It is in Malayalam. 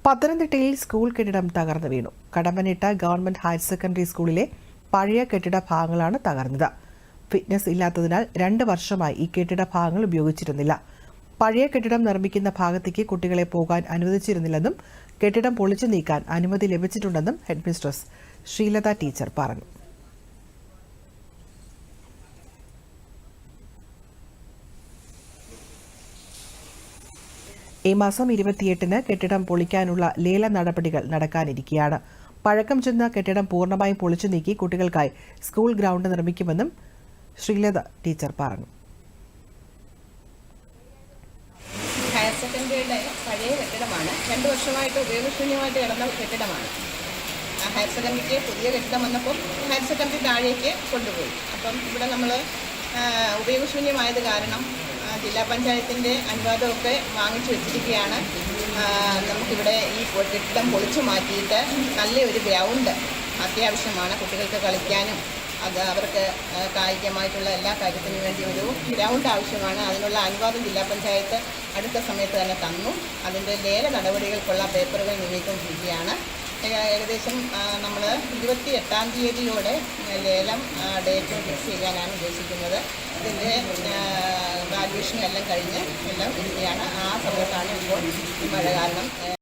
പത്തനംതിട്ടയിൽ സ്കൂൾ കെട്ടിടം തകർന്നു വീണു. കടമ്പനിട്ട ഗവൺമെന്റ് ഹയർ സെക്കൻഡറി സ്കൂളിലെ പഴയ കെട്ടിട ഭാഗങ്ങളാണ് തകർന്നത്. ഫിറ്റ്നസ് ഇല്ലാത്തതിനാൽ 2 വർഷമായി ഈ കെട്ടിട ഭാഗങ്ങൾ ഉപയോഗിച്ചിരുന്നില്ല. പഴയ കെട്ടിടം നിർമ്മിക്കുന്ന ഭാഗത്തേക്ക് കുട്ടികളെ പോകാൻ അനുവദിച്ചിരുന്നില്ലെന്നും കെട്ടിടം പൊളിച്ചു നീക്കാൻ അനുമതി ലഭിച്ചിട്ടുണ്ടെന്നും ഹെഡ്മിസ്ട്രസ് ശ്രീലത ടീച്ചർ പറഞ്ഞു. ഈ മാസം 28-ന് കെട്ടിടം പൊളിക്കാനുള്ള ലേല നടപടികൾ നടക്കാനിരിക്കെയാണ്. പഴക്കം ചെന്ന കെട്ടിടം പൂർണ്ണമായും പൊളിച്ചു നീക്കി കുട്ടികൾക്കായി സ്കൂൾ ഗ്രൗണ്ട് നിർമ്മിക്കുമെന്നും ശ്രീലത ടീച്ചർ പറഞ്ഞു. ഹയർ സെക്കൻഡറിയുടെ പഴയ കെട്ടിടമാണ്. 2 വർഷമായിട്ട് ഉപയോഗശൂന്യമായിട്ട് കിടന്ന കെട്ടിടമാണ്. ഹയർ സെക്കൻഡറിക്ക് പുതിയ കെട്ടിടം വന്നപ്പോൾ ഹയർ സെക്കൻഡറി താഴേക്ക് കൊണ്ടുപോയി. അപ്പം ഇവിടെ നമ്മൾ ഉപയോഗശൂന്യമായത് കാരണം ജില്ലാ പഞ്ചായത്തിൻ്റെ അനുവാദമൊക്കെ വാങ്ങിച്ചു വെച്ചിരിക്കുകയാണ്. നമുക്കിവിടെ ഈ കെട്ടിടം പൊളിച്ചു മാറ്റിയിട്ട് നല്ലൊരു ഗ്രൗണ്ട് അത്യാവശ്യമാണ്. കുട്ടികൾക്ക് കളിക്കാനും അവർക്ക് കായികമായിട്ടുള്ള എല്ലാ കാര്യത്തിനും വേണ്ടി ഒരു ഗ്രൗണ്ട് ആവശ്യമാണ്. അതിനുള്ള അനുവാദം ജില്ലാ പഞ്ചായത്ത് അടുത്ത സമയത്ത് തന്നെ തന്നു. അതിൻ്റെ ലേല നടപടികൾക്കുള്ള പേപ്പറുകൾ നീക്കിക്കൊണ്ടിരിക്കുകയാണ്. ഏകദേശം നമ്മൾ 28-ാം തീയതിയോടെ ലേലം ഡേറ്റ് ഫിക്സ് ചെയ്യാനാണ് ഉദ്ദേശിക്കുന്നത്. ഇതിൻ്റെ വാല്യുവേഷനും എല്ലാം കഴിഞ്ഞ് എല്ലാം ഇരിക്കുകയാണ്. ആ സമയത്താണ് ഇപ്പോൾ മഴ കാരണം